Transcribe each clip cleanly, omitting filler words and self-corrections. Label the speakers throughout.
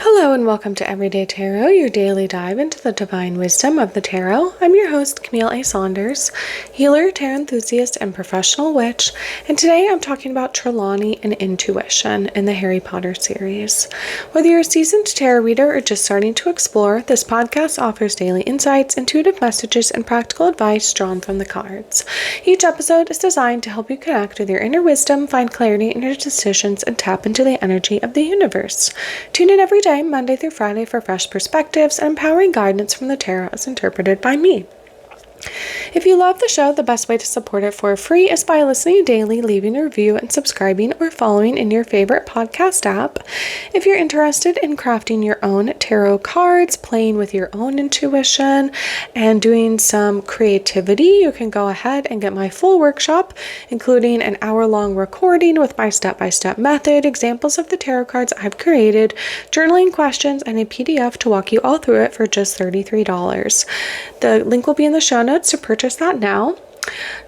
Speaker 1: Hello and welcome to Everyday Tarot, your daily dive into the divine wisdom of the tarot. I'm your host, Camille A. Saunders, healer, tarot enthusiast, and professional witch, and today I'm talking about Trelawney and Intuition in the Harry Potter series. Whether you're a seasoned tarot reader or just starting to explore, this podcast offers daily insights, intuitive messages, and practical advice drawn from the cards. Each episode is designed to help you connect with your inner wisdom, find clarity in your decisions, and tap into the energy of the universe. Tune in every day, Monday through Friday, for fresh perspectives and empowering guidance from the tarot as interpreted by me. If you love the show, the best way to support it for free is by listening daily, leaving a review, and subscribing or following in your favorite podcast app. If you're interested in crafting your own tarot cards, playing with your own intuition, and doing some creativity, you can go ahead and get my full workshop, including an hour-long recording with my step-by-step method, examples of the tarot cards I've created, journaling questions, and a PDF to walk you all through it for just $33. The link will be in the show notes to purchase that now.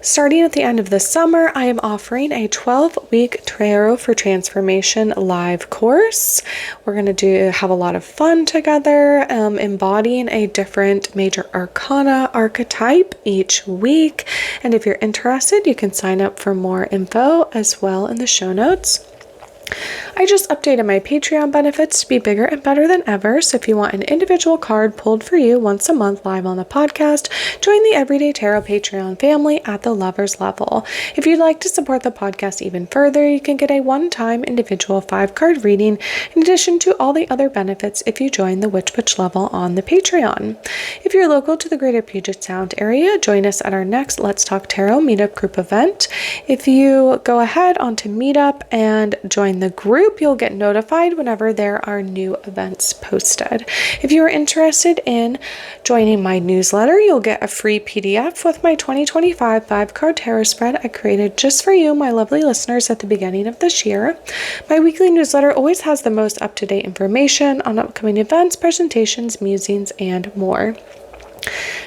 Speaker 1: Starting at the end of the summer, I am offering a 12-week Tarot for Transformation live course. We're going to have a lot of fun together, embodying a different major arcana archetype each week. And if you're interested, you can sign up for more info as well in the show notes. I just updated my Patreon benefits to be bigger and better than ever, so if you want an individual card pulled for you once a month live on the podcast, join the Everyday Tarot Patreon family at the Lovers level. If you'd like to support the podcast even further, you can get a one-time individual 5-card reading in addition to all the other benefits if you join the Witch level on the Patreon. If you're local to the greater Puget Sound area, join us at our next Let's Talk Tarot meetup group event. If you go ahead onto Meetup and join the group, you'll get notified whenever there are new events posted. If you are interested in joining my newsletter, you'll get a free PDF with my 2025 5-card tarot spread I created just for you, my lovely listeners, at the beginning of this year. My weekly newsletter always has the most up-to-date information on upcoming events, presentations, musings, and more.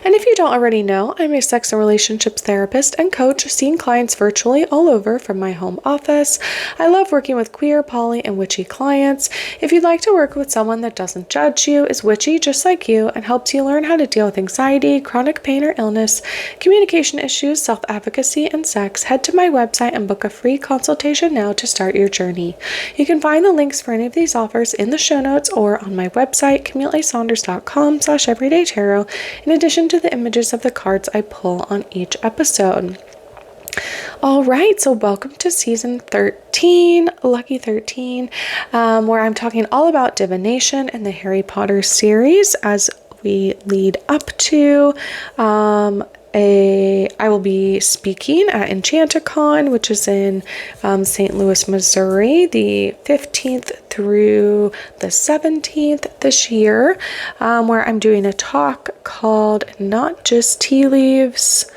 Speaker 1: And if you don't already know, I'm a sex and relationships therapist and coach, seeing clients virtually all over from my home office. I love working with queer, poly, and witchy clients. If you'd like to work with someone that doesn't judge you, is witchy just like you, and helps you learn how to deal with anxiety, chronic pain or illness, communication issues, self-advocacy, and sex, head to my website and book a free consultation now to start your journey. You can find the links for any of these offers in the show notes or on my website, CamilleASaunders.com/everydaytarot, in addition to the images of the cards I pull on each episode. All right, so welcome to season 13, Lucky 13, where I'm talking all about divination in the Harry Potter series as we lead up to I will be speaking at Enchanticon, which is in St. Louis, Missouri, the 15th through the 17th this year, where I'm doing a talk called Not Just Tea Leaves,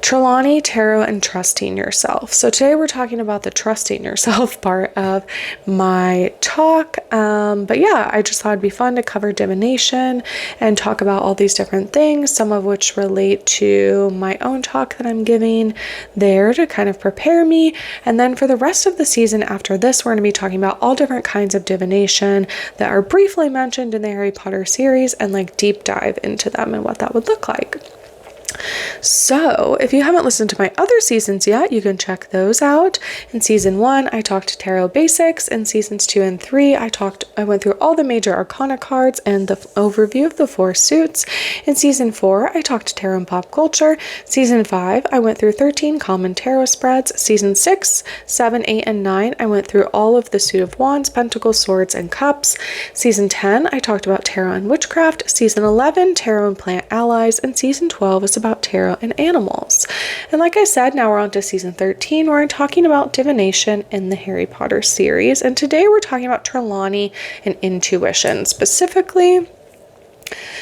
Speaker 1: Trelawney, Tarot, and Trusting Yourself. So today we're talking about the trusting yourself part of my talk. But yeah, I just thought it'd be fun to cover divination and talk about all these different things, some of which relate to my own talk that I'm giving there to kind of prepare me. And then for the rest of the season after this, we're going to be talking about all different kinds of divination that are briefly mentioned in the Harry Potter series and like deep dive into them and what that would look like. So, if you haven't listened to my other seasons yet, you can check those out. In season 1, I talked tarot basics. In seasons 2 and 3, I went through all the major arcana cards and the overview of the 4 suits. In season 4, I talked tarot and pop culture. Season 5, I went through 13 common tarot spreads. Season 6, 7, 8, and 9, I went through all of the suit of wands, pentacles, swords, and cups. Season 10, I talked about tarot and witchcraft. Season 11, tarot and plant allies. And season 12 is about tarot and animals. And like I said, now we're on to season 13, where I'm talking about divination in the Harry Potter series. And today we're talking about Trelawney and Intuition specifically.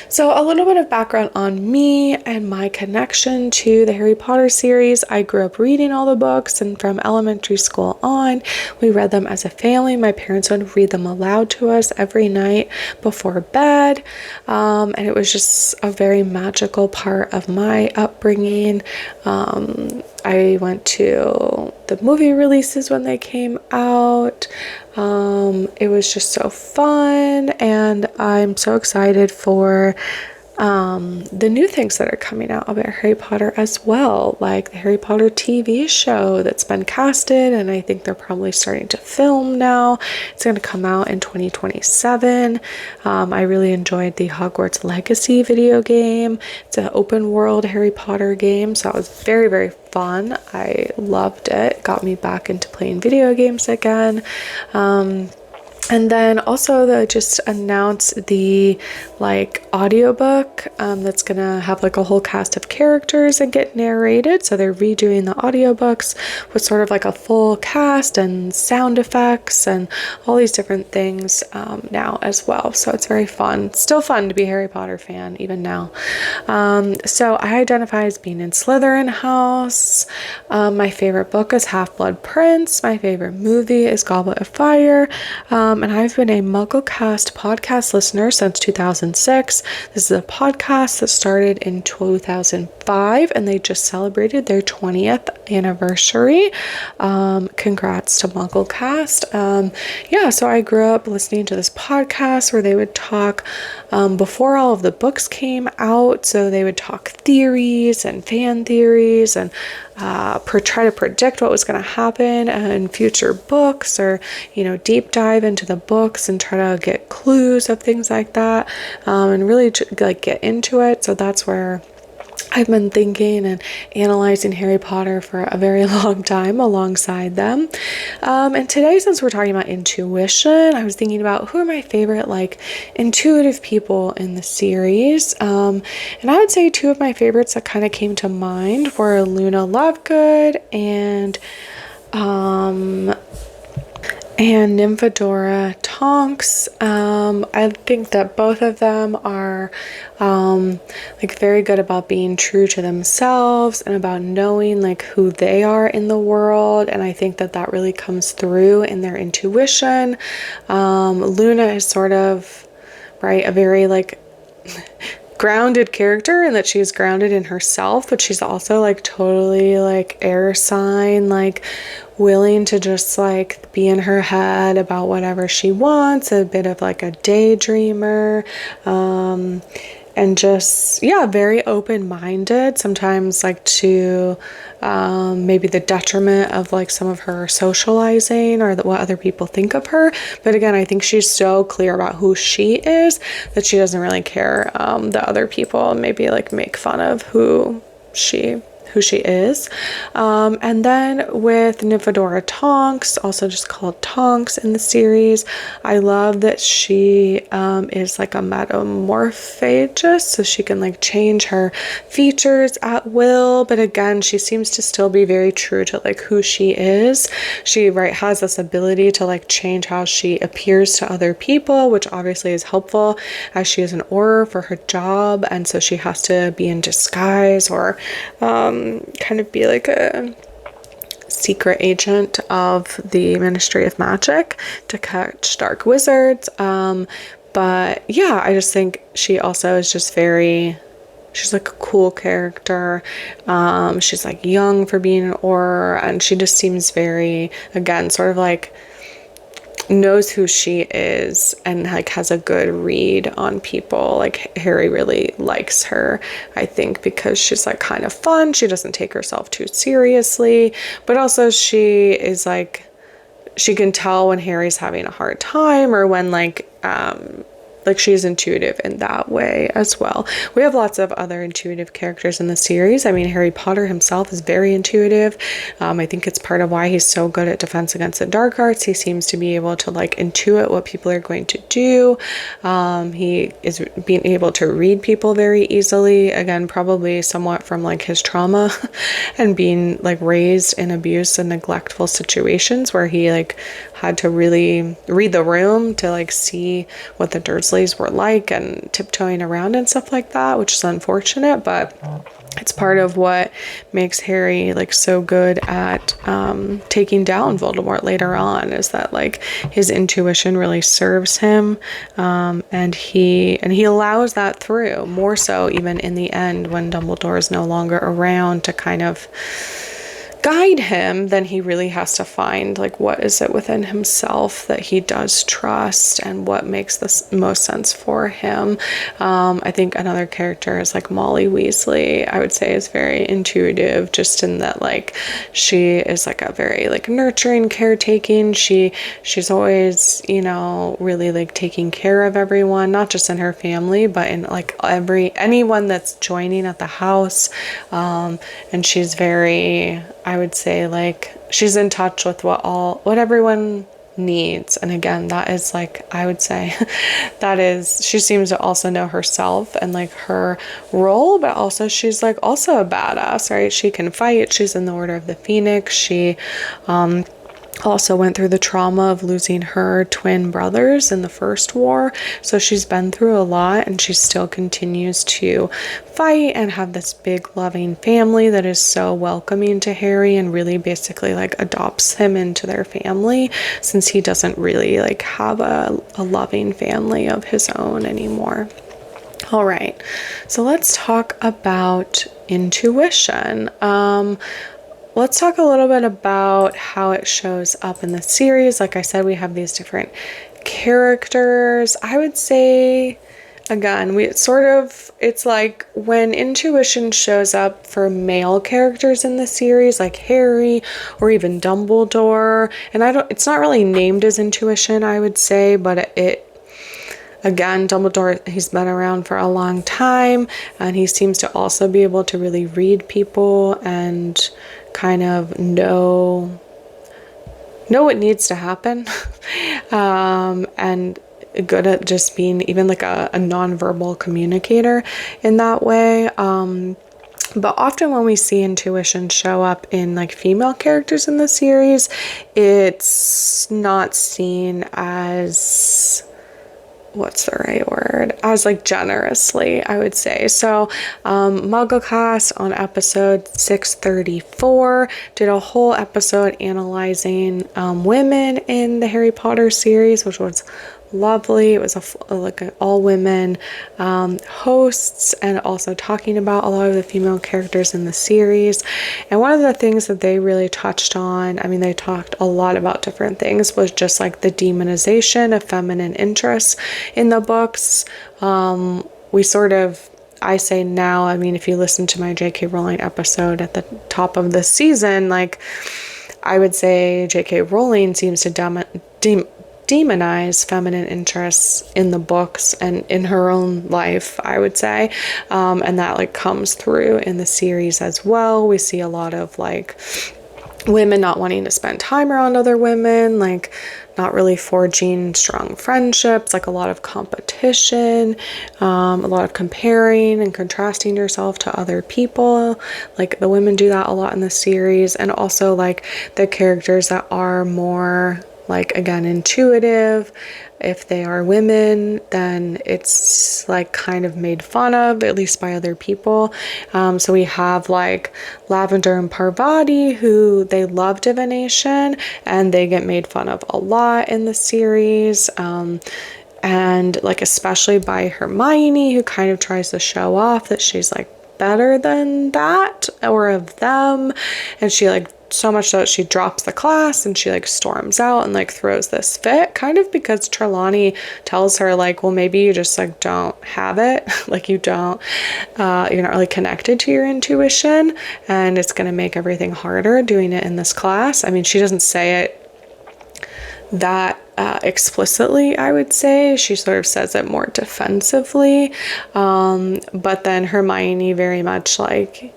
Speaker 1: So a little bit of background on me and my connection to the Harry Potter series. I grew up reading all the books, and from elementary school on, we read them as a family. My parents would read them aloud to us every night before bed, and it was just a very magical part of my upbringing. I went to the movie releases when they came out. It was just so fun, and I'm so excited for the new things that are coming out about Harry Potter as well, like the Harry Potter TV show that's been casted, and I think they're probably starting to film now. It's going to come out in 2027. I really enjoyed the Hogwarts Legacy video game. It's an open world Harry Potter game, so it was very, very fun. I loved it. Got me back into playing video games again. And then also they just announced the like audiobook that's gonna have like a whole cast of characters and get narrated. So they're redoing the audiobooks with sort of like a full cast and sound effects and all these different things now as well. So it's very fun. Still fun to be a Harry Potter fan even now. So I identify as being in Slytherin house. My favorite book is Half-Blood Prince. My favorite movie is Goblet of Fire. And I've been a Mugglecast podcast listener since 2006. This is a podcast that started in 2005, and they just celebrated their 20th anniversary. Congrats to Mugglecast. Yeah, so I grew up listening to this podcast where they would talk before all of the books came out. So they would talk theories and fan theories and try to predict what was going to happen in future books, or deep dive into the books and try to get clues of things like that, and really like get into it. So that's where I've been thinking and analyzing Harry Potter for a very long time alongside them. And today, since we're talking about intuition, I was thinking about who are my favorite like intuitive people in the series. And I would say two of my favorites that kind of came to mind were Luna Lovegood and Nymphadora Tonks. I think that both of them are like very good about being true to themselves and about knowing like who they are in the world, and I think that that really comes through in their intuition. Luna is sort of a very like grounded character, and that she's grounded in herself, but she's also like totally like air sign, like willing to just like be in her head about whatever she wants, a bit of like a daydreamer, and just very open-minded, sometimes like to maybe the detriment of like some of her socializing or what other people think of her. But again, I think she's so clear about who she is that she doesn't really care that other people maybe like make fun of who she is. And then with Nymphadora Tonks, also just called Tonks in the series, I love that she is like a metamorphagus, so she can like change her features at will, but again, she seems to still be very true to like who she is. She has this ability to like change how she appears to other people, which obviously is helpful as she is an Auror for her job, and so she has to be in disguise or kind of be like a secret agent of the Ministry of Magic to catch dark wizards. But yeah, I just think she also is just she's like a cool character. She's like young for being an Auror, and she just seems very, again, sort of like knows who she is and like has a good read on people. Like Harry really likes her, I think, because she's like kind of fun. She doesn't take herself too seriously, but also she is like, she can tell when Harry's having a hard time, or when like she's intuitive in that way as well. We have lots of other intuitive characters in the series. I mean, Harry Potter himself is very intuitive. I think it's part of why he's so good at Defense Against the Dark Arts. He seems to be able to like intuit what people are going to do. He is being able to read people very easily. Again, probably somewhat from like his trauma and being like raised in abuse and neglectful situations where he like had to really read the room to like see what the Dursleys were like and tiptoeing around and stuff like that, which is unfortunate, but it's part of what makes Harry like so good at taking down Voldemort later on, is that like his intuition really serves him, and he allows that through, more so even in the end when Dumbledore is no longer around, to kind of guide him, then he really has to find like what is it within himself that he does trust and what makes the most sense for him. I think another character is like Molly Weasley, I would say is very intuitive, just in that like she is like a very like nurturing, caretaking. She's always, you know, really like taking care of everyone, not just in her family, but in like anyone that's joining at the house. And she's very, I would say, like she's in touch with what everyone needs. And again, that is like, I would say that is, she seems to also know herself and like her role, but also she's like also a badass, right? She can fight. She's in the Order of the Phoenix. She also went through the trauma of losing her twin brothers in the First War. So she's been through a lot, and she still continues to fight and have this big loving family that is so welcoming to Harry and really basically like adopts him into their family, since he doesn't really like have a loving family of his own anymore. All right, so let's talk about intuition. Let's talk a little bit about how it shows up in the series. Like I said, we have these different characters. I would say, again, it's like when intuition shows up for male characters in the series, like Harry or even Dumbledore. And it's not really named as intuition, I would say, but again, Dumbledore, he's been around for a long time, and he seems to also be able to really read people and kind of know what needs to happen, and good at just being even like a nonverbal communicator in that way. But often when we see intuition show up in like female characters in the series, it's not seen as, what's the right word, as like generously, I would say. So Mugglecast on episode 634 did a whole episode analyzing women in the Harry Potter series, which was lovely. It was like an all women hosts, and also talking about a lot of the female characters in the series. And one of the things that they really touched on, I mean, they talked a lot about different things, was just like the demonization of feminine interests in the books. I say now, I mean, if you listen to my J.K. Rowling episode at the top of the season, like I would say J.K. Rowling seems to demonize feminine interests in the books and in her own life, I would say. And that like comes through in the series as well. We see a lot of like women not wanting to spend time around other women, like not really forging strong friendships, like a lot of competition, a lot of comparing and contrasting yourself to other people. Like the women do that a lot in the series. And also like the characters that are more like, again, intuitive, if they are women, then it's like kind of made fun of, at least by other people. So we have like Lavender and Parvati, who they love divination, and they get made fun of a lot in the series. And like especially by Hermione, who kind of tries to show off that she's like better than that or of them, and she like so much so that she drops the class and she like storms out and like throws this fit, kind of because Trelawney tells her like, well, maybe you just like don't have it, like you're not really connected to your intuition, and it's going to make everything harder doing it in this class. I mean, she doesn't say it that explicitly, I would say. She sort of says it more defensively, but then Hermione very much like,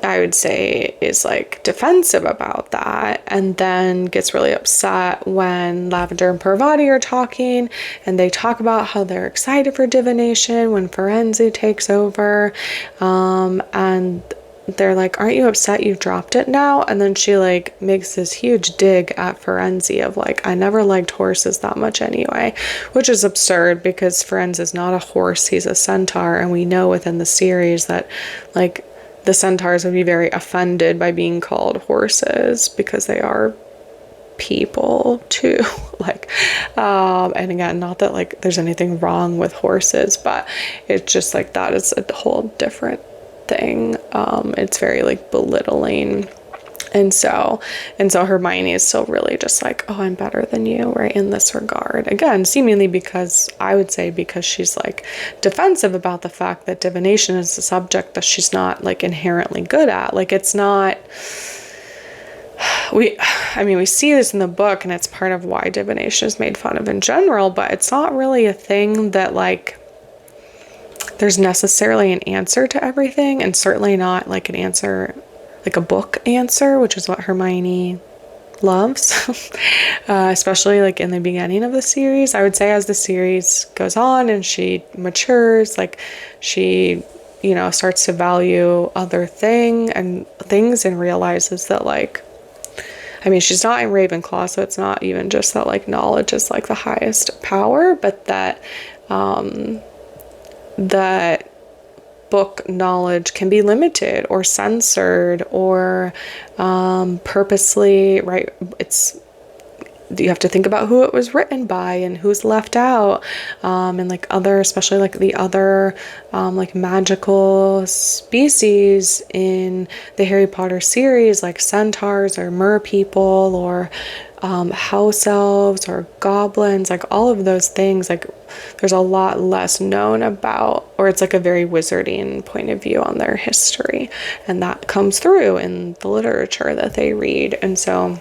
Speaker 1: I would say, is like defensive about that, and then gets really upset when Lavender and Parvati are talking, and they talk about how they're excited for divination when Firenze takes over, and they're like, aren't you upset you've dropped it now? And then she like makes this huge dig at Firenze of like, I never liked horses that much anyway, which is absurd because Firenze is not a horse, he's a centaur, and we know within the series that like the centaurs would be very offended by being called horses because they are people too. Like, and again, not that like there's anything wrong with horses, but it's just like that is a whole different thing. It's very like belittling And so Hermione is still really just like, oh, I'm better than you, right, in this regard. Again, seemingly because she's like defensive about the fact that divination is a subject that she's not like inherently good at. Like, it's not, we see this in the book, and it's part of why divination is made fun of in general, but it's not really a thing that like there's necessarily an answer to everything, and certainly not like an answer, like a book answer, which is what Hermione loves, especially like in the beginning of the series. I would say as the series goes on and she matures, like she, starts to value other things and realizes that like, she's not in Ravenclaw, so it's not even just that like knowledge is like the highest power, but that that book knowledge can be limited or censored or purposely, right? You have to think about who it was written by and who's left out, and like other, especially like the other like magical species in the Harry Potter series, like centaurs or mer people or house elves or goblins, like all of those things, like there's a lot less known about, or it's like a very wizarding point of view on their history, and that comes through in the literature that they read. And so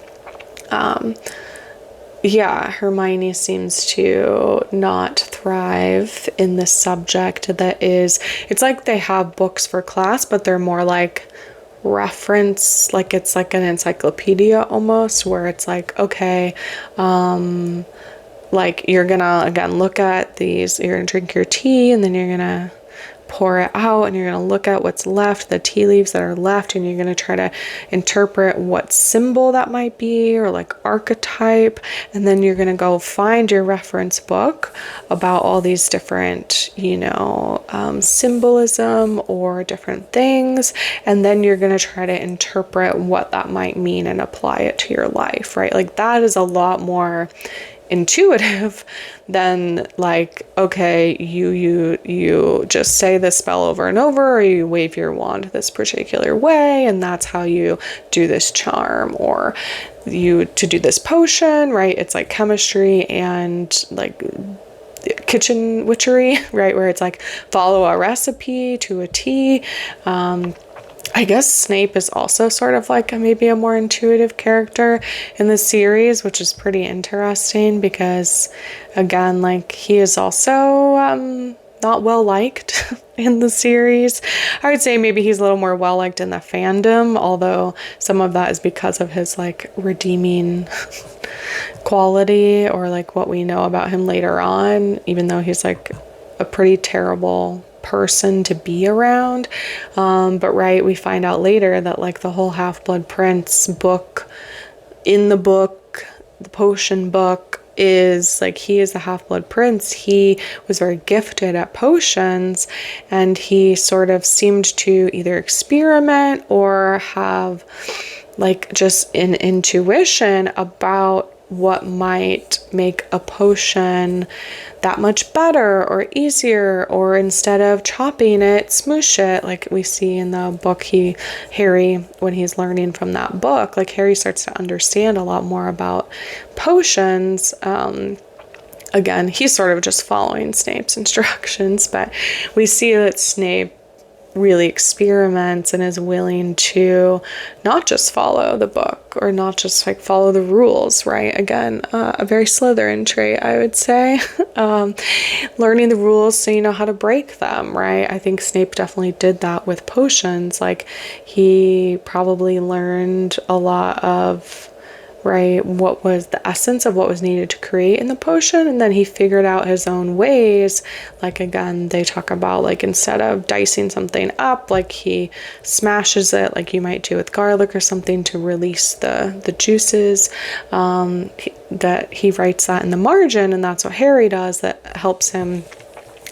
Speaker 1: Hermione seems to not thrive in this subject that is, it's like they have books for class, but they're more like reference, like it's like an encyclopedia almost, where it's like, okay, like you're gonna again look at these, you're gonna drink your tea, and then you're gonna pour it out, and you're going to look at what's left, the tea leaves that are left, and you're going to try to interpret what symbol that might be, or like archetype, and then you're going to go find your reference book about all these different, symbolism or different things, and then you're going to try to interpret what that might mean and apply it to your life, right? Like that is a lot more intuitive than like, okay, you just say this spell over and over, or you wave your wand this particular way, and that's how you do this charm, or to do this potion, right? It's like chemistry and like kitchen witchery, right? Where it's like follow a recipe to a T. I guess Snape is also sort of like maybe a more intuitive character in the series, which is pretty interesting because, again, like he is also not well liked in the series. I would say maybe he's a little more well liked in the fandom, although some of that is because of his like redeeming quality, or like what we know about him later on, even though he's like a pretty terrible person to be around. But right, we find out later that like the whole Half-Blood Prince book, in the book, the potion book, is like he is the Half-Blood Prince. He was very gifted at potions, and he sort of seemed to either experiment or have like just an intuition about what might make a potion that much better or easier, or instead of chopping it, smoosh it, like we see in the book. Harry, when he's learning from that book, like Harry starts to understand a lot more about potions. Again, he's sort of just following Snape's instructions, but we see that Snape really experiments and is willing to not just follow the book, or not just like follow the rules, right? Again, a very Slytherin trait, I would say. Learning the rules so you know how to break them, right? I think Snape definitely did that with potions. Like he probably learned a lot of, right, what was the essence of what was needed to create in the potion, and then he figured out his own ways. Like again, they talk about like instead of dicing something up, like he smashes it like you might do with garlic or something to release the juices. That he writes that in the margin, and that's what Harry does, that helps him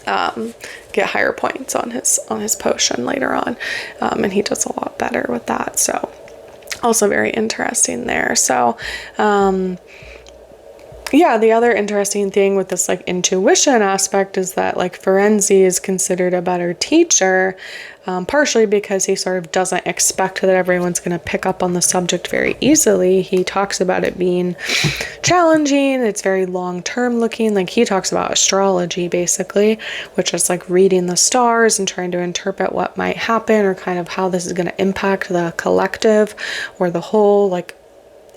Speaker 1: get higher points on his potion later on, and he does a lot better with that. So also very interesting there. So yeah, the other interesting thing with this like intuition aspect is that like Ferenzi is considered a better teacher, partially because he sort of doesn't expect that everyone's going to pick up on the subject very easily. He talks about it being challenging. It's very long-term looking. Like he talks about astrology basically, which is like reading the stars and trying to interpret what might happen or kind of how this is going to impact the collective or the whole like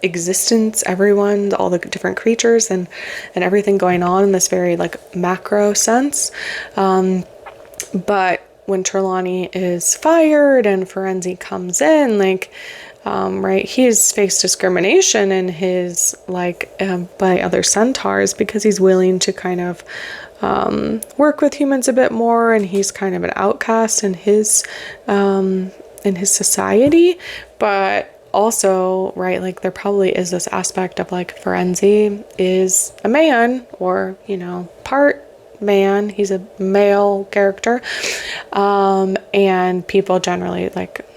Speaker 1: existence, everyone, all the different creatures and everything going on in this very like macro sense. But when Trelawney is fired and Ferenzi comes in, like, right, he's faced discrimination in his like by other centaurs because he's willing to kind of work with humans a bit more, and he's kind of an outcast in his society. But also, right, like there probably is this aspect of like Ferenzi is a man, or, you know, part man, he's a male character, and people generally like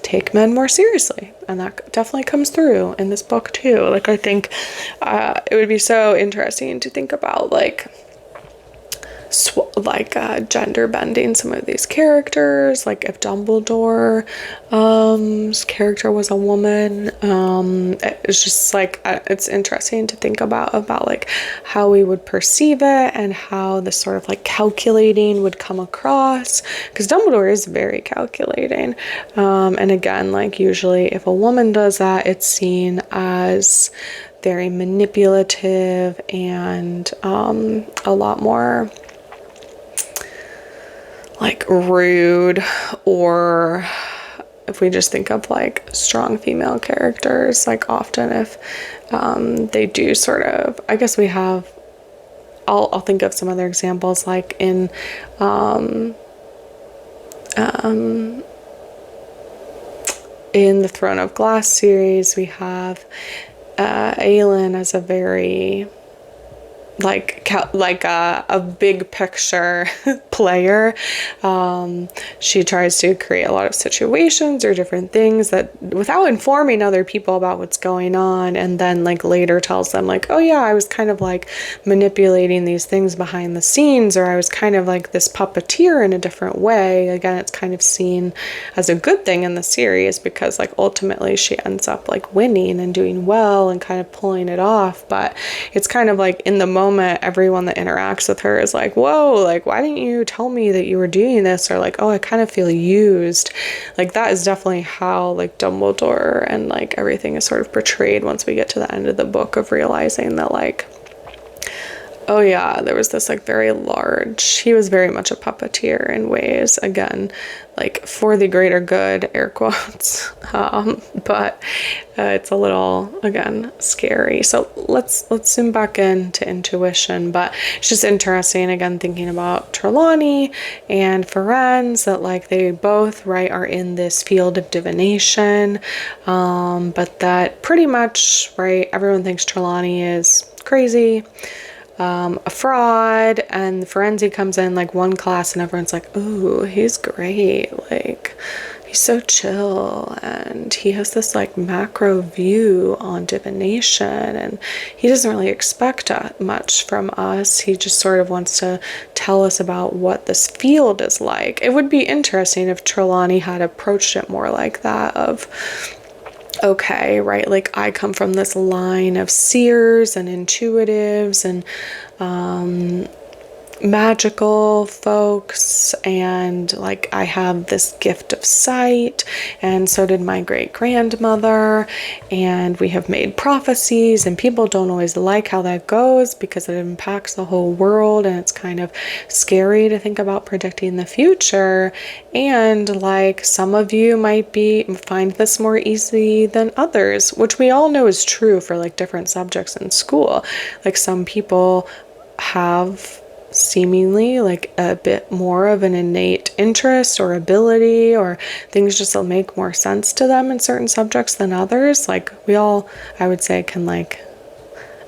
Speaker 1: take men more seriously, and that definitely comes through in this book too. Like I think it would be so interesting to think about like gender bending some of these characters, like if Dumbledore's character was a woman. It's just like it's interesting to think about like how we would perceive it and how this sort of like calculating would come across, because Dumbledore is very calculating, and again, like usually if a woman does that, it's seen as very manipulative and a lot more like rude. Or if we just think of like strong female characters, like often if they do sort of, I guess we have, I'll think of some other examples, like in the Throne of Glass series, we have Aelin as a very like a big picture player. She tries to create a lot of situations or different things that without informing other people about what's going on, and then like later tells them like, oh yeah, I was kind of like manipulating these things behind the scenes, or I was kind of like this puppeteer in a different way. Again, it's kind of seen as a good thing in the series because like ultimately she ends up like winning and doing well and kind of pulling it off. But it's kind of like in the moment everyone that interacts with her is like, whoa, like why didn't you tell me that you were doing this? Or like, oh, I kind of feel used. Like that is definitely how like Dumbledore and like everything is sort of portrayed once we get to the end of the book, of realizing that like, oh yeah, there was this like very large, he was very much a puppeteer in ways, again, like for the greater good, air quotes, but it's a little, again, scary. So let's zoom back into intuition. But it's just interesting, again, thinking about Trelawney and Ferenz, that like they both, right, are in this field of divination, but that pretty much, right, everyone thinks Trelawney is crazy, a fraud, and Ferenzi comes in like one class and everyone's like, ooh, he's great, like he's so chill and he has this like macro view on divination and he doesn't really expect much from us. He just sort of wants to tell us about what this field is like. It would be interesting if Trelawney had approached it more like that, of okay, right, like I come from this line of seers and intuitives and magical folks, and like I have this gift of sight, and so did my great grandmother, and we have made prophecies, and people don't always like how that goes because it impacts the whole world, and it's kind of scary to think about predicting the future. And like some of you might find this more easy than others, which we all know is true for like different subjects in school. Like some people have seemingly like a bit more of an innate interest or ability, or things just will make more sense to them in certain subjects than others. Like we all, I would say, can like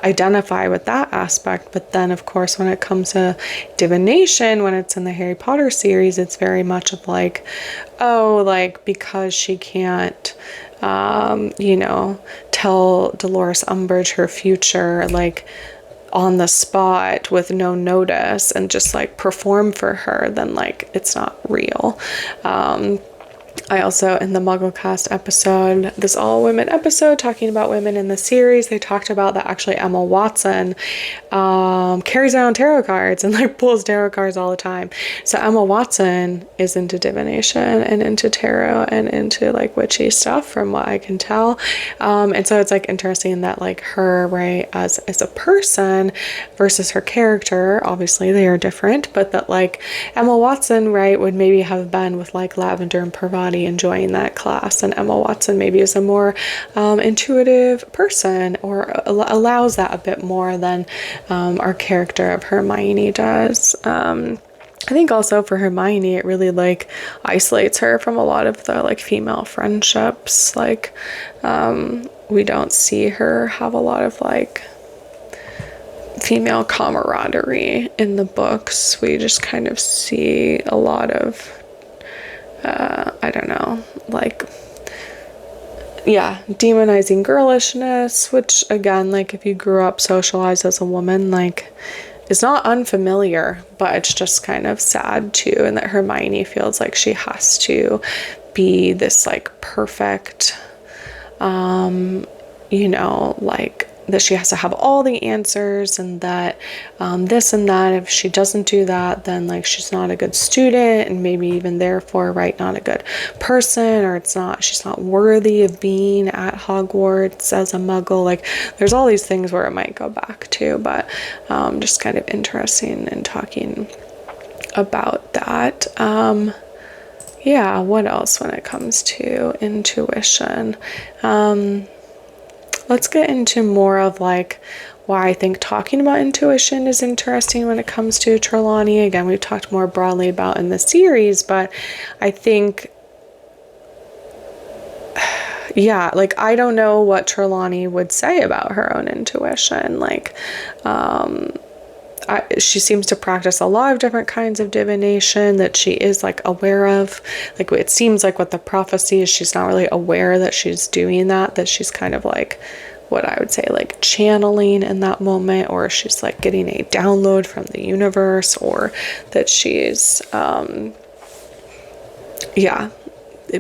Speaker 1: identify with that aspect. But then of course when it comes to divination, when it's in the Harry Potter series, it's very much of like, oh, like because she can't tell Dolores Umbridge her future, like on the spot with no notice and just like perform for her, then like it's not real. I also, in the Mugglecast episode, this all-women episode talking about women in the series, they talked about that actually Emma Watson carries around tarot cards and like pulls tarot cards all the time. So Emma Watson is into divination and into tarot and into like witchy stuff from what I can tell. And so it's like interesting that like her, right, as a person versus her character, obviously they are different, but that like Emma Watson, right, would maybe have been with like Lavender and Parvati enjoying that class, and Emma Watson maybe is a more intuitive person, or allows that a bit more than our character of Hermione does. I think also for Hermione, it really like isolates her from a lot of the like female friendships. Like we don't see her have a lot of like female camaraderie in the books. We just kind of see a lot of I don't know, like, yeah, demonizing girlishness, which again, like if you grew up socialized as a woman, like is not unfamiliar, but it's just kind of sad too. And that Hermione feels like she has to be this like perfect, you know, like that she has to have all the answers, and that this and that, if she doesn't do that, then like she's not a good student, and maybe even therefore, right, not a good person, or she's not worthy of being at Hogwarts as a muggle. Like there's all these things where it might go back to, but just kind of interesting in talking about that. Yeah, what else when it comes to intuition? Let's get into more of like why I think talking about intuition is interesting when it comes to Trelawney. Again, we've talked more broadly about in the series, but I think, yeah, like I don't know what Trelawney would say about her own intuition. Like, she seems to practice a lot of different kinds of divination that she is like aware of. Like it seems like what the prophecy is, she's not really aware that she's doing that she's kind of like what I would say like channeling in that moment, or she's like getting a download from the universe, or that she's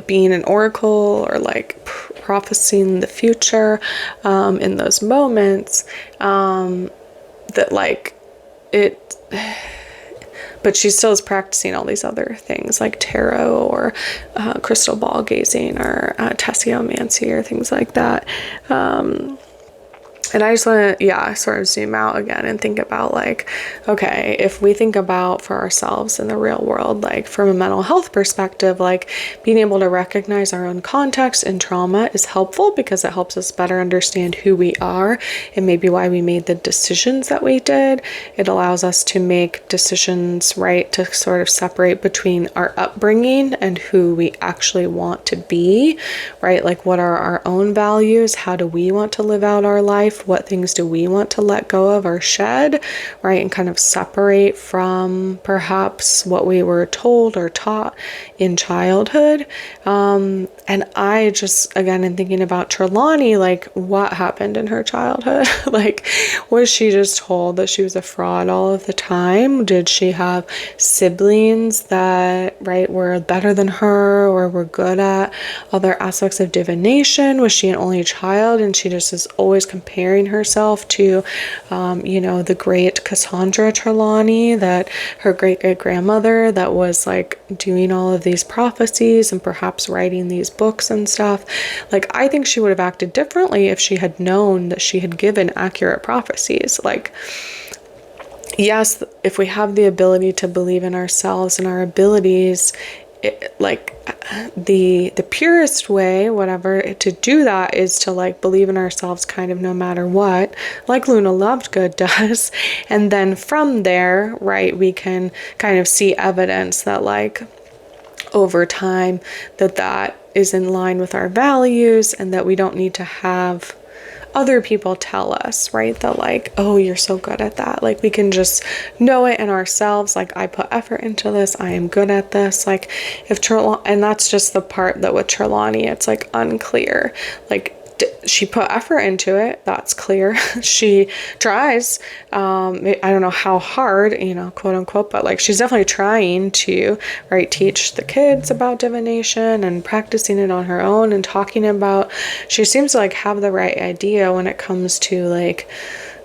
Speaker 1: being an oracle, or like prophesying the future in those moments, that like it, but she still is practicing all these other things like tarot, or crystal ball gazing, or tessiomancy, or things like that. And I just want to, sort of zoom out again and think about like, okay, if we think about for ourselves in the real world, like from a mental health perspective, like being able to recognize our own context and trauma is helpful because it helps us better understand who we are and maybe why we made the decisions that we did. It allows us to make decisions, right, to sort of separate between our upbringing and who we actually want to be, right? Like what are our own values? How do we want to live out our life? What things do we want to let go of or shed, right? And kind of separate from perhaps what we were told or taught in childhood. And I just, again, in thinking about Trelawney, like what happened in her childhood? Like, was she just told that she was a fraud all of the time? Did she have siblings that, right, were better than her or were good at other aspects of divination? Was she an only child and she just is always comparing herself to, the great Cassandra Trelawney, that her great-great-grandmother that was like doing all of these prophecies and perhaps writing these books and stuff? Like, I think she would have acted differently if she had known that she had given accurate prophecies. Like, yes, if we have the ability to believe in ourselves and our abilities, the purest way, whatever, to do that is to like believe in ourselves kind of no matter what, like Luna Lovegood does. And then from there, right, we can kind of see evidence that like over time that is in line with our values, and that we don't need to have other people tell us, right, that like, oh, you're so good at that. Like, we can just know it in ourselves. Like, I put effort into this. I am good at this. Like, if Trelawney, and that's just the part that with Trelawney, it's like unclear. Like, she put effort into it. That's clear. She tries. I don't know how hard, quote unquote, but like she's definitely trying to, right, teach the kids about divination and practicing it on her own and talking about. She seems to like have the right idea when it comes to like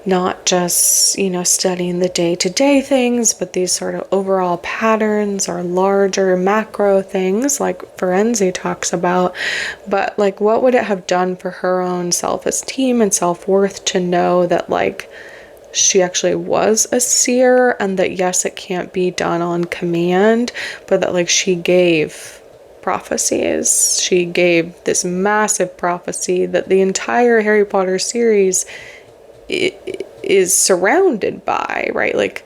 Speaker 1: not just, studying the day-to-day things, but these sort of overall patterns or larger macro things like Ferenczi talks about. But like, what would it have done for her own self-esteem and self-worth to know that like she actually was a seer, and that yes, it can't be done on command, but that like she gave prophecies. She gave this massive prophecy that the entire Harry Potter series is surrounded by, right? Like,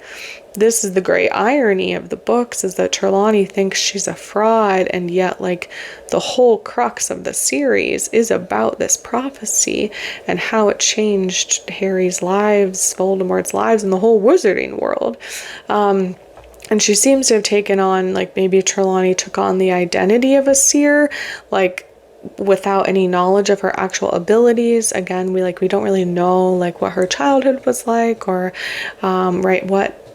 Speaker 1: this is the great irony of the books, is that Trelawney thinks she's a fraud, and yet like the whole crux of the series is about this prophecy and how it changed Harry's lives, Voldemort's lives, and the whole wizarding world. And she seems to have taken on, like, maybe Trelawney took on the identity of a seer, like, without any knowledge of her actual abilities. Again, we don't really know like what her childhood was like, or right, what,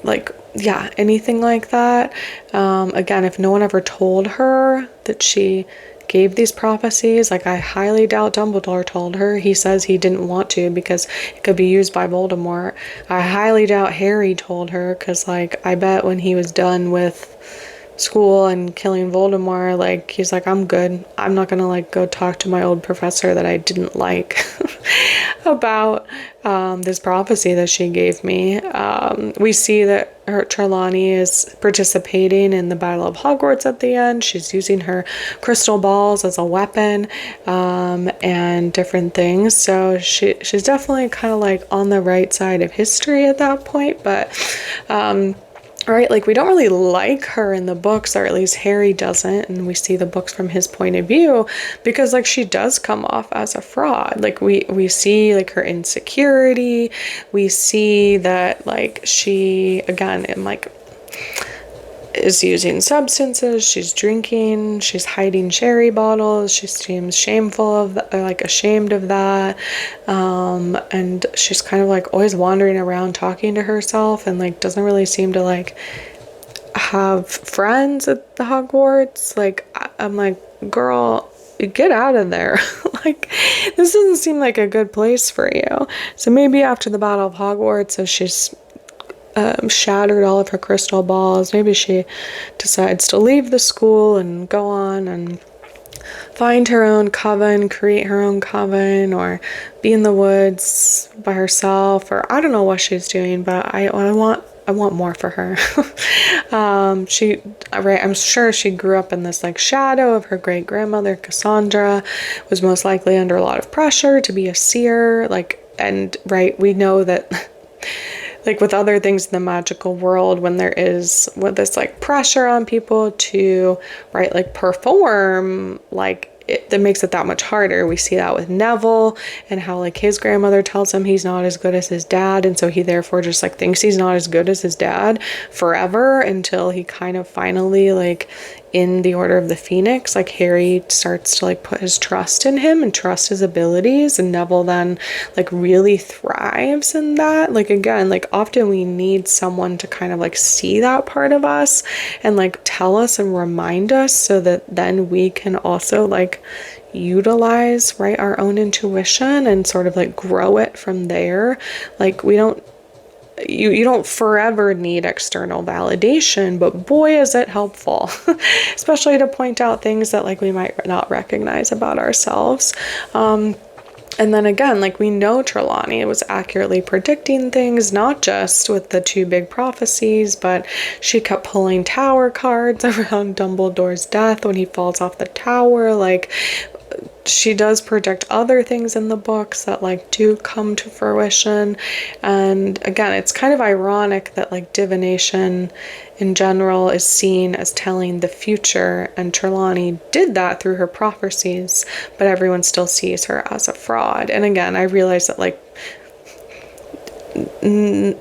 Speaker 1: like, yeah, anything like that. Again, if no one ever told her that she gave these prophecies, like, I highly doubt Dumbledore told her. He says he didn't want to because it could be used by Voldemort. I highly doubt Harry told her, because like I bet when he was done with school and killing Voldemort, like, he's like, I'm good. I'm not gonna like go talk to my old professor that I didn't like about this prophecy that she gave me. We see that Trelawney is participating in the Battle of Hogwarts at the end. She's using her crystal balls as a weapon, and different things. So she's definitely kind of like on the right side of history at that point. But right, like, we don't really like her in the books, or at least Harry doesn't, and we see the books from his point of view, because like she does come off as a fraud. Like, we see like her insecurity, we see that like she, again, is using substances, she's drinking, she's hiding cherry bottles, she seems shameful of that, like ashamed of that, and she's kind of like always wandering around talking to herself, and like doesn't really seem to like have friends at the Hogwarts. Like, I'm like, girl, get out of there. Like, this doesn't seem like a good place for you. So maybe after the Battle of Hogwarts, as she's shattered all of her crystal balls, maybe she decides to leave the school and go on and find her own coven, create her own coven, or be in the woods by herself, or I don't know what she's doing, but I want more for her. I'm sure she grew up in this like shadow of her great grandmother Cassandra, was most likely under a lot of pressure to be a seer, like, and right, we know that like with other things in the magical world, when there is with this like pressure on people to, right, like perform, like that makes it that much harder. We see that with Neville, and how like his grandmother tells him he's not as good as his dad, and so he therefore just like thinks he's not as good as his dad forever, until he kind of finally, like in the Order of the Phoenix, like Harry starts to like put his trust in him and trust his abilities, and Neville then like really thrives in that. Like, again, like often we need someone to kind of like see that part of us and like tell us and remind us, so that then we can also like utilize, right, our own intuition and sort of like grow it from there. Like, we don't you don't forever need external validation, but boy is it helpful, especially to point out things that like we might not recognize about ourselves. And then again, like, we know Trelawney was accurately predicting things, not just with the two big prophecies, but she kept pulling tower cards around Dumbledore's death when he falls off the tower. Like, she does predict other things in the books that like do come to fruition. And again, it's kind of ironic that like divination in general is seen as telling the future, and Trelawney did that through her prophecies, but everyone still sees her as a fraud. And again, I realize that like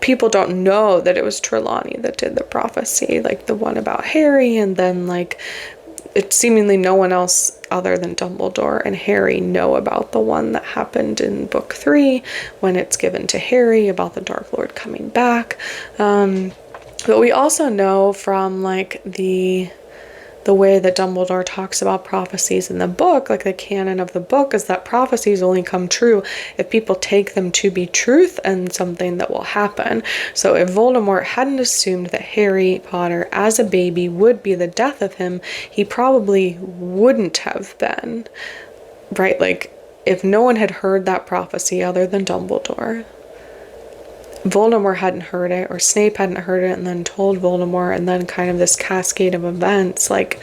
Speaker 1: people don't know that it was Trelawney that did the prophecy, like the one about Harry, and then like it's seemingly no one else other than Dumbledore and Harry know about the one that happened in book 3 when it's given to Harry about the Dark Lord coming back. But we also know from like the way that Dumbledore talks about prophecies in the book, like the canon of the book, is that prophecies only come true if people take them to be truth and something that will happen. So if Voldemort hadn't assumed that Harry Potter as a baby would be the death of him, he probably wouldn't have been, right? Like, if no one had heard that prophecy other than Dumbledore, Voldemort hadn't heard it, or Snape hadn't heard it and then told Voldemort, and then kind of this cascade of events, like,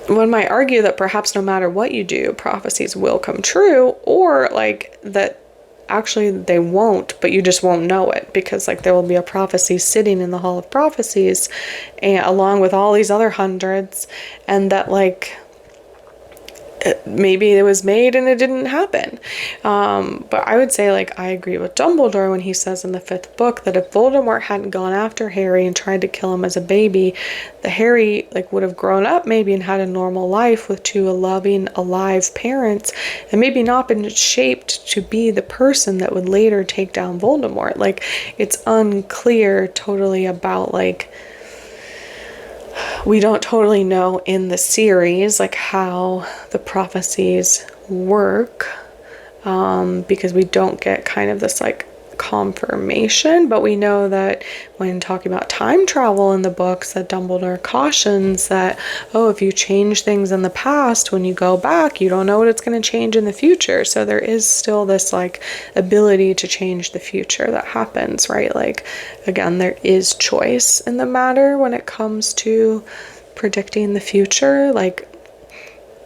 Speaker 1: one might argue that perhaps no matter what you do, prophecies will come true, or like that actually they won't, but you just won't know it, because like there will be a prophecy sitting in the Hall of Prophecies and along with all these other hundreds, and that like maybe it was made and it didn't happen. But I would say, like, I agree with Dumbledore when he says in the 5th book that if Voldemort hadn't gone after Harry and tried to kill him as a baby, the Harry like would have grown up maybe and had a normal life with 2 loving, alive parents, and maybe not been shaped to be the person that would later take down Voldemort. Like, it's unclear totally about, like, we don't totally know in the series like how the prophecies work, because we don't get kind of this like confirmation, but we know that when talking about time travel in the books, that Dumbledore cautions that, oh, if you change things in the past, when you go back, you don't know what it's going to change in the future. So there is still this like ability to change the future that happens, right? Like, again, there is choice in the matter when it comes to predicting the future. Like,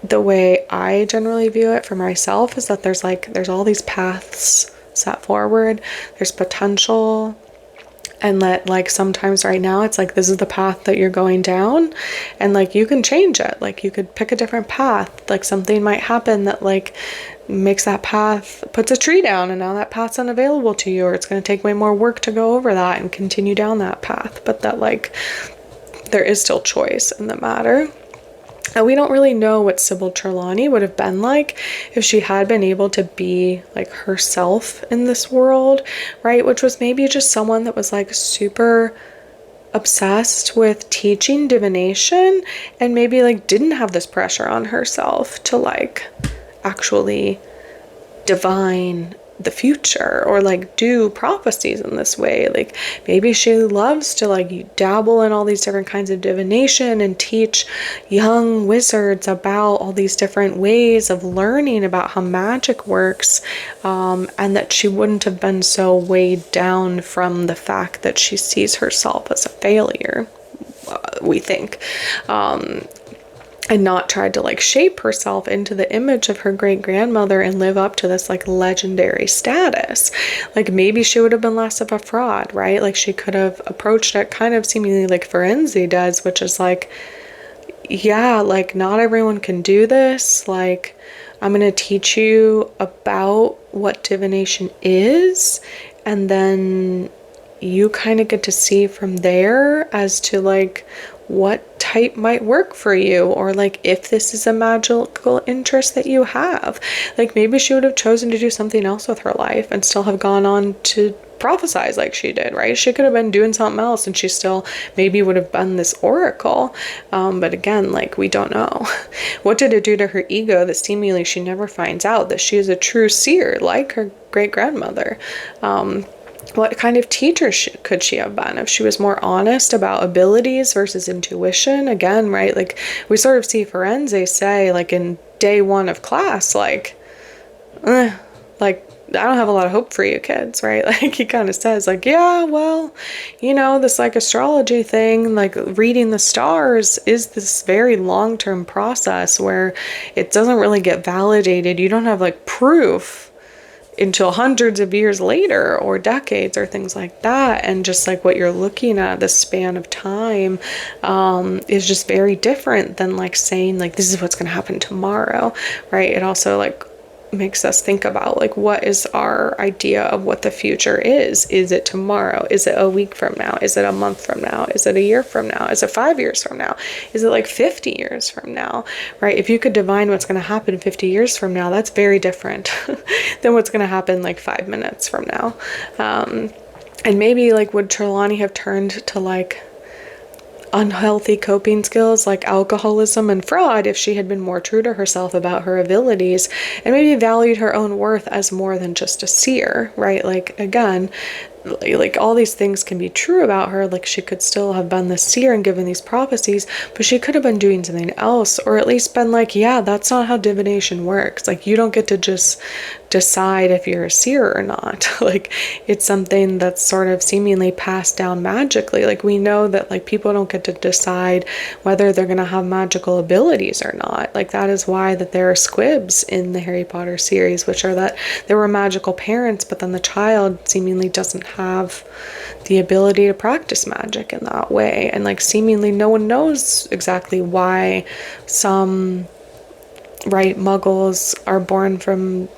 Speaker 1: the way I generally view it for myself is that there's all these paths set forward, there's potential, and that like sometimes right now it's like this is the path that you're going down, and like you can change it, like you could pick a different path, like something might happen that like makes that path, puts a tree down, and now that path's unavailable to you, or it's going to take way more work to go over that and continue down that path, but that like there is still choice in the matter. And we don't really know what Sybill Trelawney would have been like if she had been able to be like herself in this world, right? Which was maybe just someone that was like super obsessed with teaching divination and maybe like didn't have this pressure on herself to like actually divine the future or like do prophecies in this way. Like maybe she loves to like dabble in all these different kinds of divination and teach young wizards about all these different ways of learning about how magic works, and that she wouldn't have been so weighed down from the fact that she sees herself as a failure, we think, and not tried to like shape herself into the image of her great grandmother and live up to this like legendary status. Like maybe she would have been less of a fraud, right? Like she could have approached it kind of seemingly like Firenze does, which is like, yeah, like not everyone can do this. Like I'm going to teach you about what divination is, and then you kind of get to see from there as to like what type might work for you, or like if this is a magical interest that you have. Like maybe she would have chosen to do something else with her life and still have gone on to prophesize like she did, right? She could have been doing something else and she still maybe would have been this oracle, but again, like we don't know. What did it do to her ego that seemingly she never finds out that she is a true seer like her great grandmother? What kind of teacher could she have been if she was more honest about abilities versus intuition? Again, right, like we sort of see Firenze say like in day 1 of class, like I don't have a lot of hope for you kids, right? Like he kind of says like, yeah, well, you know, this like astrology thing, like reading the stars is this very long-term process where it doesn't really get validated. You don't have like proof until hundreds of years later or decades or things like that. And just like what you're looking at, the span of time is just very different than like saying like this is what's going to happen tomorrow, right? It also like makes us think about, like, what is our idea of what the future is? Is it tomorrow? Is it a week from now? Is it a month from now? Is it a year from now? Is it 5 years from now? Is it like 50 years from now, right? If you could divine what's going to happen 50 years from now, that's very different than what's going to happen like 5 minutes from now. And maybe, like, would Trelawney have turned to, like, unhealthy coping skills like alcoholism and fraud if she had been more true to herself about her abilities and maybe valued her own worth as more than just a seer, right? Like, again, like, all these things can be true about her. Like, she could still have been the seer and given these prophecies, but she could have been doing something else, or at least been like, yeah, that's not how divination works. Like, you don't get to just decide if you're a seer or not. Like, it's something that's sort of seemingly passed down magically. Like, we know that, like, people don't get to decide whether they're going to have magical abilities or not. Like, that is why that there are squibs in the Harry Potter series, which are that there were magical parents, but then the child seemingly doesn't have the ability to practice magic in that way. And, like, seemingly no one knows exactly why some, right, muggles are born from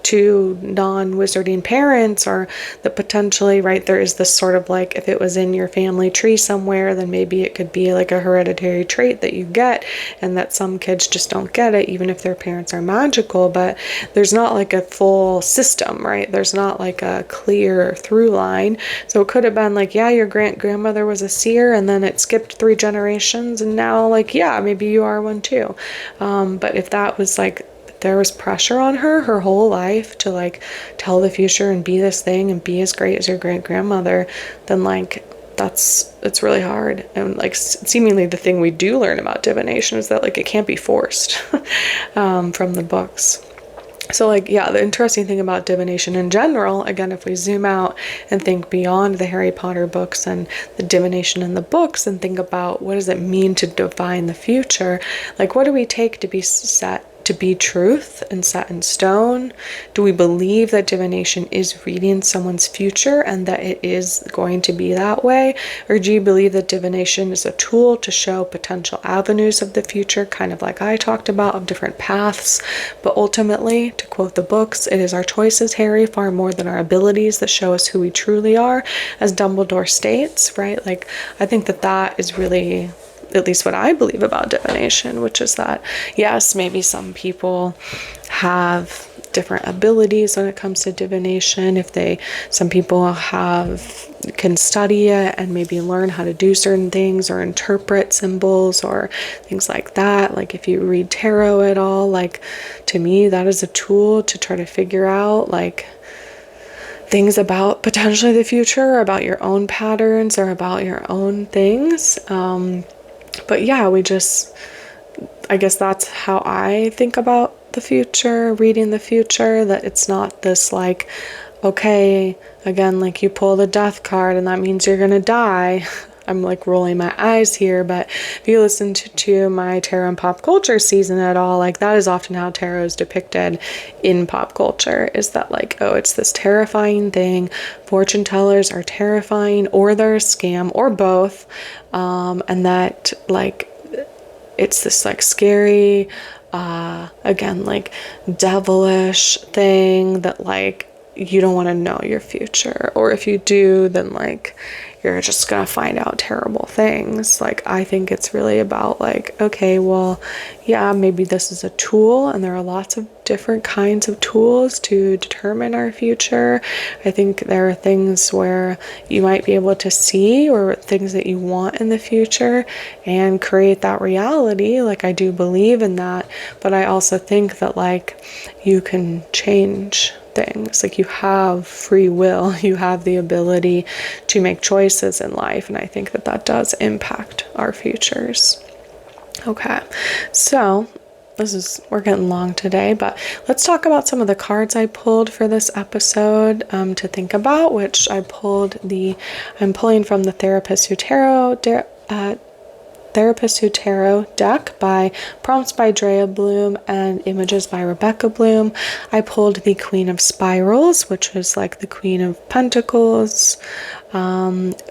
Speaker 1: two non-wizarding parents, or that potentially, right, there is this sort of, like, if it was in your family tree somewhere, then maybe it could be like a hereditary trait that you get, and that some kids just don't get it even if their parents are magical. But there's not like a full system, right? There's not like a clear through line. So it could have been like, yeah, your grandmother was a seer, and then it skipped 3 generations, and now, like, yeah, maybe you are one too. But if that was like, there was pressure on her whole life to, like, tell the future and be this thing and be as great as your great-grandmother, then, like, it's really hard. And, like, seemingly the thing we do learn about divination is that, like, it can't be forced from the books. So, like, yeah, the interesting thing about divination in general, again, if we zoom out and think beyond the Harry Potter books and the divination in the books and think about what does it mean to divine the future, like, what do we take to be set to be truth and set in stone? Do we believe that divination is reading someone's future and that it is going to be that way? Or do you believe that divination is a tool to show potential avenues of the future, kind of like I talked about, of different paths? But ultimately, to quote the books, it is our choices, Harry, far more than our abilities, that show us who we truly are, as Dumbledore states, right? Like, I think that that is really, at least what I believe about divination, which is that, yes, maybe some people have different abilities when it comes to divination. Some people can study it and maybe learn how to do certain things or interpret symbols or things like that. Like, if you read tarot at all, like, to me, that is a tool to try to figure out, like, things about potentially the future, or about your own patterns, or about your own things. But yeah, I guess that's how I think about the future, reading the future, that it's not this, like, okay, again, like, you pull the death card and that means you're gonna die. I'm, like, rolling my eyes here, but if you listen to my tarot and pop culture season at all, like, that is often how tarot is depicted in pop culture, is that, like, oh, it's this terrifying thing. Fortune tellers are terrifying, or they're a scam, or both. And that, like, it's this, like, scary, again, like, devilish thing that, like, you don't want to know your future, or if you do, then, like, you're just gonna find out terrible things. Like, I think it's really about, like, okay, well, yeah, maybe this is a tool, and there are lots of different kinds of tools to determine our future. I think there are things where you might be able to see, or things that you want in the future, and create that reality. Like, I do believe in that, but I also think that, like, you can change things. Like, you have free will, you have the ability to make choices in life, and I think that that does impact our futures. Okay, so we're getting long today, but let's talk about some of the cards I pulled for this episode to think about, which I'm pulling from the Therapist Who Tarot Therapist Who Tarot deck by prompts by Drea Bloom and images by Rebecca Bloom. I pulled the Queen of Spirals, which is like the Queen of Pentacles,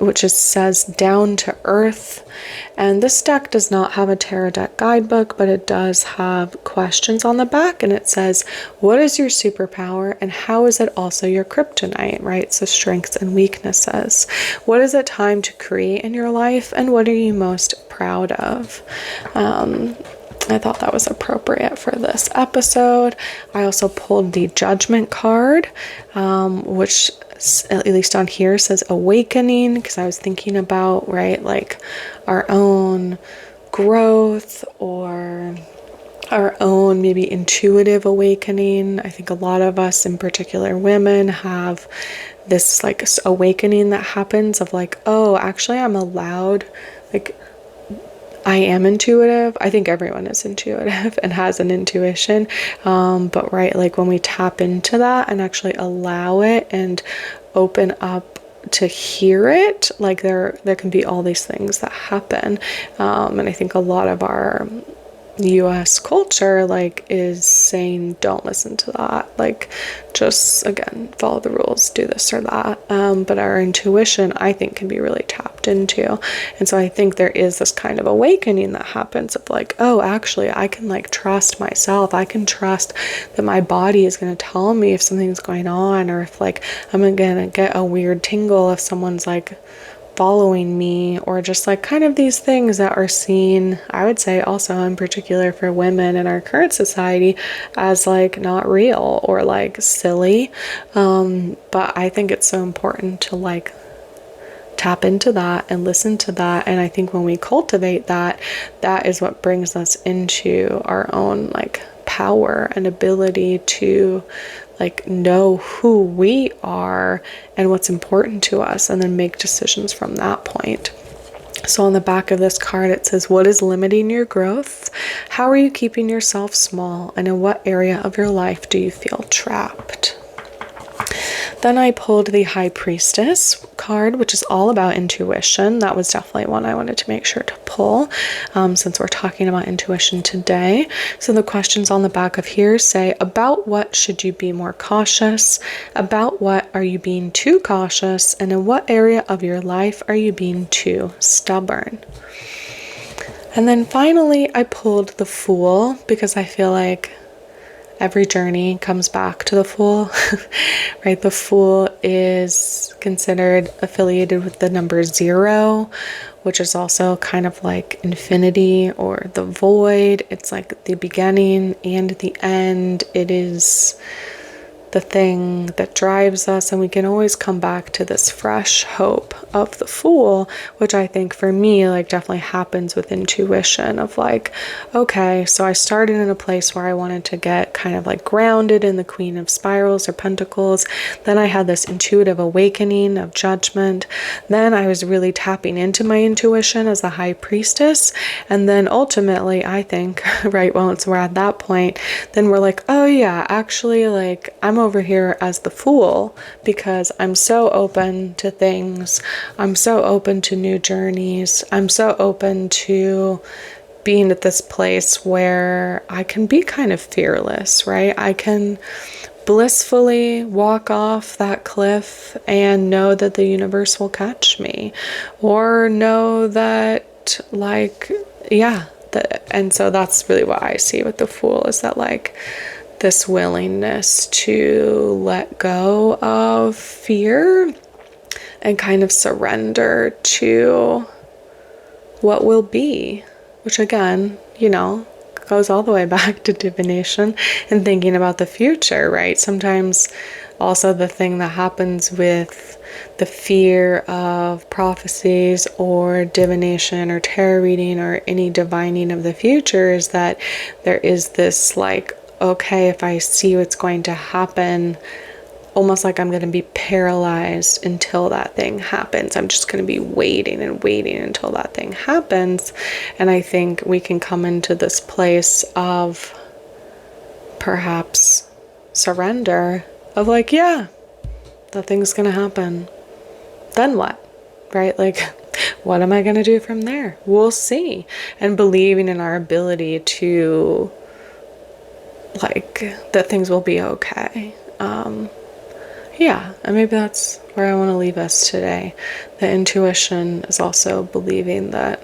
Speaker 1: which says down to earth. And this deck does not have a tarot deck guidebook, but it does have questions on the back, and it says, what is your superpower and how is it also your kryptonite, right? So strengths and weaknesses. What is it time to create in your life, and what are you most proud of? I thought that was appropriate for this episode. I also pulled the Judgment card, which at least on here says awakening, because I was thinking about, right, like our own growth or our own maybe intuitive awakening. I think a lot of us, in particular women, have this like awakening that happens of like, oh, actually I'm allowed, like I am intuitive. I think everyone is intuitive and has an intuition. But right, like when we tap into that and actually allow it and open up to hear it, like there can be all these things that happen. And I think a lot of our US culture like is saying don't listen to that, like just again follow the rules, do this or that, but our intuition I think can be really tapped into. And so I think there is this kind of awakening that happens of like, oh, actually I can like trust myself, I can trust that my body is going to tell me if something's going on, or if like I'm gonna get a weird tingle if someone's like following me, or just like kind of these things that are seen, I would say also in particular for women in our current society, as like not real or like silly. But I think it's so important to like tap into that and listen to that. And I think when we cultivate that, that is what brings us into our own like power and ability to like know who we are and what's important to us, and then make decisions from that point. So on the back of this card, it says, what is limiting your growth? How are you keeping yourself small? And in what area of your life do you feel trapped? Then I pulled the High Priestess card, which is all about intuition. That was definitely one I wanted to make sure to pull, since we're talking about intuition today. So the questions on the back of here say, about what should you be more cautious? About what are you being too cautious? And in what area of your life are you being too stubborn? And then finally, I pulled the Fool, because I feel like every journey comes back to the Fool, right? The Fool is considered affiliated with the number 0, which is also kind of like infinity or the void. It's like the beginning and the end. It is the thing that drives us, and we can always come back to this fresh hope of the Fool, which I think for me like definitely happens with intuition of like, okay, so I started in a place where I wanted to get kind of like grounded in the Queen of Spirals or Pentacles. Then I had this intuitive awakening of Judgment. Then I was really tapping into my intuition as the High Priestess, and then ultimately I think right, once we're at that point, then we're like, oh yeah, actually like I'm over here as the Fool, because I'm so open to things, I'm so open to new journeys, I'm so open to being at this place where I can be kind of fearless, right? I can blissfully walk off that cliff and know that the universe will catch me, or know that like, yeah, and so that's really what I see with the Fool, is that like this willingness to let go of fear and kind of surrender to what will be, which again, you know, goes all the way back to divination and thinking about the future, right? Sometimes also the thing that happens with the fear of prophecies or divination or tarot reading or any divining of the future is that there is this like, okay, if I see what's going to happen, almost like I'm going to be paralyzed until that thing happens. I'm just going to be waiting and waiting until that thing happens. And I think we can come into this place of perhaps surrender of like, yeah, that thing's going to happen. Then what? Right? Like, what am I going to do from there? We'll see. And believing in our ability to, like, that things will be okay. Yeah, and maybe that's where I want to leave us today. The intuition is also believing that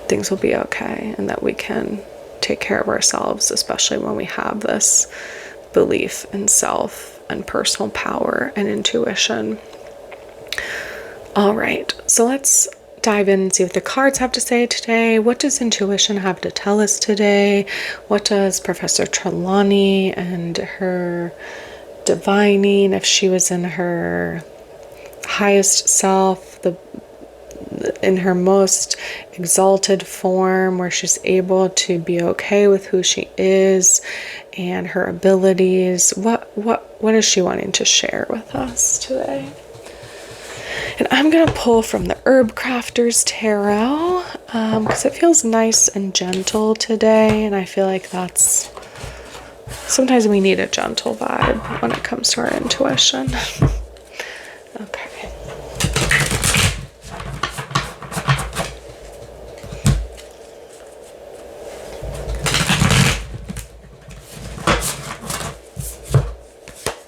Speaker 1: things will be okay and that we can take care of ourselves, especially when we have this belief in self and personal power and intuition. All right, so let's dive in and see what the cards have to say today. What does intuition have to tell us today? What does Professor Trelawney and her divining, if she was in her highest self, in her most exalted form, where she's able to be okay with who she is and her abilities, what is she wanting to share with us today? And I'm going to pull from the Herb Crafters Tarot because it feels nice and gentle today, and I feel like sometimes we need a gentle vibe when it comes to our intuition. Okay.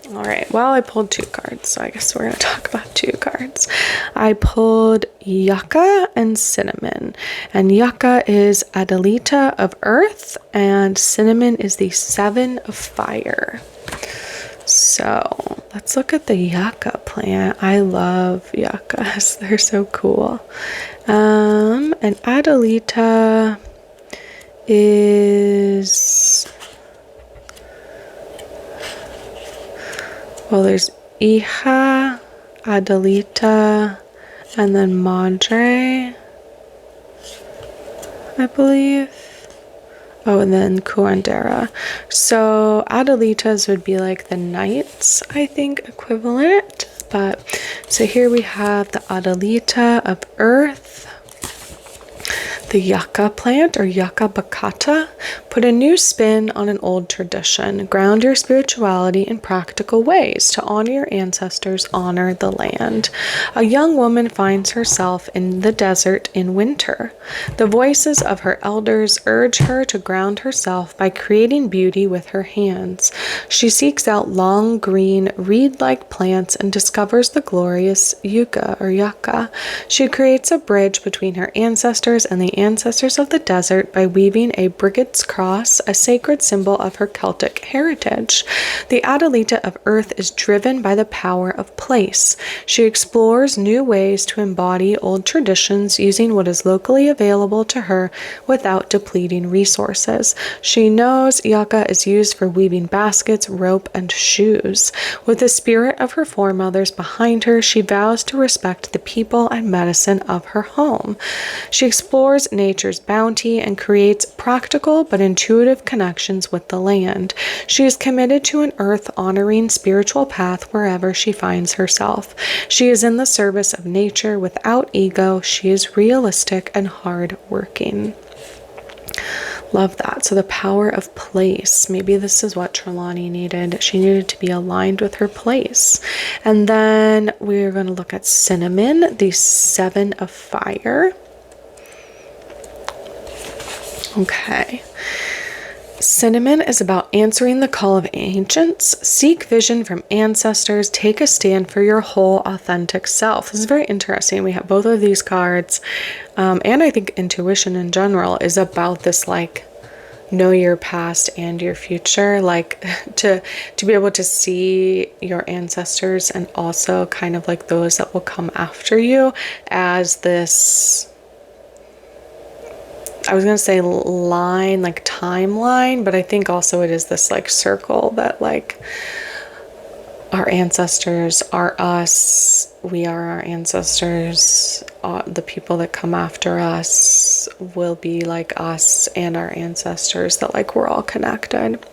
Speaker 1: All right, well, I pulled 2 cards, so I guess we're going to talk about 2 cards. I pulled Yucca and Cinnamon, and Yucca is Adelita of Earth, and Cinnamon is the 7 of Fire. So let's look at the Yucca plant. I love yuccas. They're so cool. And Adelita is... well, there's Hija, Adelita, and then Madre, I believe. Oh, and then Curandera. So Adelitas would be like the knights, I think, equivalent. But so here we have the Adelita of Earth, the yucca plant, or yucca baccata. Put a new spin on an old tradition. Ground your spirituality in practical ways. To honor your ancestors, honor the land. A young woman finds herself in the desert in winter. The voices of her elders urge her to ground herself by creating beauty with her hands. She seeks out long, green, reed-like plants and discovers the glorious yucca or yucca. She creates a bridge between her ancestors and the ancestors of the desert by weaving a brigade's cross, a sacred symbol of her Celtic heritage. The Adelita of Earth is driven by the power of place. She explores new ways to embody old traditions using what is locally available to her without depleting resources. She knows yucca is used for weaving baskets, rope, and shoes. With the spirit of her foremothers behind her, she vows to respect the people and medicine of her home. She explores nature's bounty and creates practical but intuitive connections with the land. She is committed to an earth-honoring spiritual path wherever she finds herself. She is in the service of nature without ego. She is realistic and hard-working. Love that. So the power of place. Maybe this is what Trelawney needed. She needed to be aligned with her place. And then we're going to look at Cinnamon, the 7 of Fire. Okay. Cinnamon is about answering the call of ancients. Seek vision from ancestors. Take a stand for your whole authentic self. This is very interesting. We have both of these cards. And I think intuition in general is about this, like, know your past and your future, like to be able to see your ancestors and also kind of like those that will come after you as this, I was going to say line, like timeline, but I think also it is this like circle that like our ancestors are us, we are our ancestors, the people that come after us will be like us and our ancestors, that like we're all connected.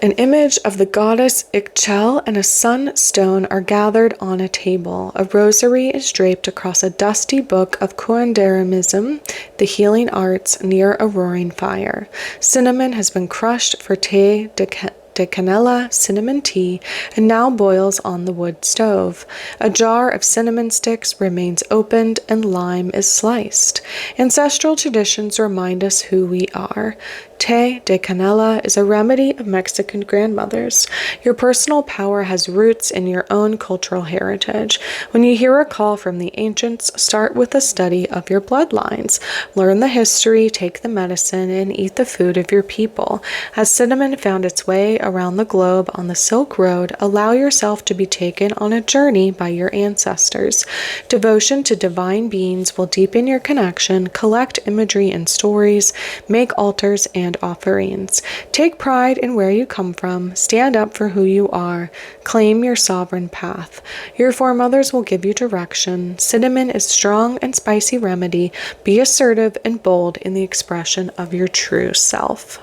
Speaker 1: An image of the goddess Ixchel and a sunstone are gathered on a table. A rosary is draped across a dusty book of curanderism, the healing arts, near a roaring fire. Cinnamon has been crushed for té de de canela cinnamon tea and now boils on the wood stove. A jar of cinnamon sticks remains opened and lime is sliced. Ancestral traditions remind us who we are. Té de canela is a remedy of Mexican grandmothers. Your personal power has roots in your own cultural heritage. When you hear a call from the ancients, start with a study of your bloodlines. Learn the history, take the medicine, and eat the food of your people. As cinnamon found its way around the globe on the Silk Road, allow yourself to be taken on a journey by your ancestors. Devotion to divine beings will deepen your connection, collect imagery and stories, make altars and offerings. Take pride in where you come from, stand up for who you are, claim your sovereign path. Your foremothers will give you direction. Cinnamon is strong and spicy remedy. Be assertive and bold in the expression of your true self.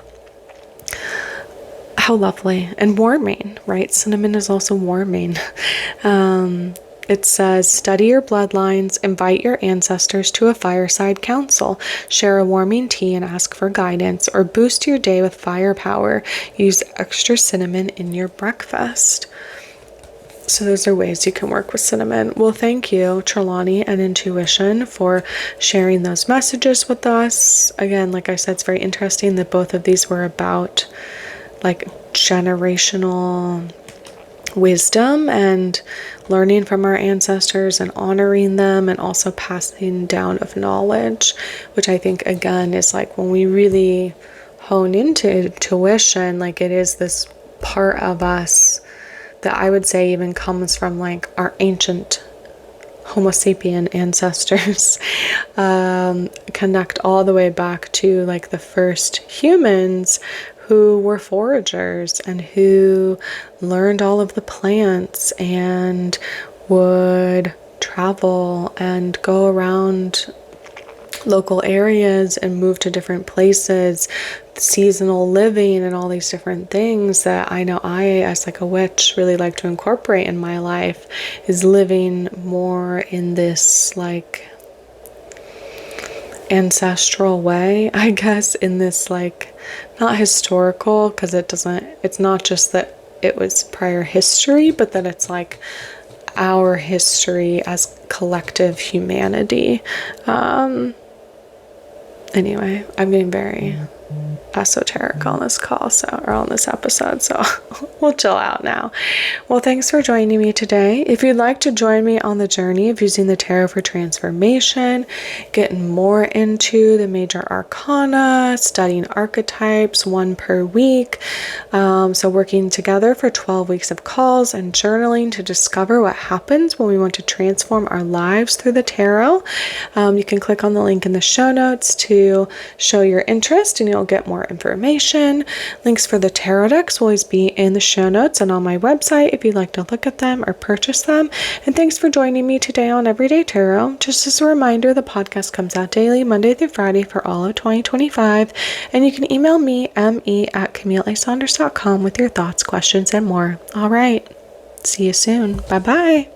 Speaker 1: How lovely and warming, right? Cinnamon is also warming. It says, study your bloodlines, invite your ancestors to a fireside council, share a warming tea and ask for guidance, or boost your day with firepower. Use extra cinnamon in your breakfast. So those are ways you can work with cinnamon. Well, thank you, Trelawney and Intuition, for sharing those messages with us. Again, like I said, it's very interesting that both of these were about like generational wisdom and learning from our ancestors and honoring them, and also passing down of knowledge, which I think again is like when we really hone into intuition, like it is this part of us that I would say even comes from like our ancient Homo sapien ancestors, connect all the way back to like the first humans who were foragers and who learned all of the plants and would travel and go around local areas and move to different places, seasonal living and all these different things that I know I, as like a witch, really like to incorporate in my life, is living more in this like ancestral way, I guess, in this like not historical, because it's not just that it was prior history, but that it's like our history as collective humanity. Anyway, I'm getting very esoteric on this call, or on this episode, so we'll chill out now. Well, thanks for joining me today. If you'd like to join me on the journey of using the tarot for transformation, getting more into the major arcana, studying archetypes, one per week, so working together for 12 weeks of calls and journaling to discover what happens when we want to transform our lives through the tarot, you can click on the link in the show notes to show your interest, and you'll get more information. Links for the tarot decks will always be in the show notes and on my website if you'd like to look at them or purchase them. And thanks for joining me today on Everyday Tarot. Just as a reminder, the podcast comes out daily, Monday through Friday for all of 2025. And you can email me, me@CamilleASaunders.com, with your thoughts, questions, and more. All right. See you soon. Bye-bye.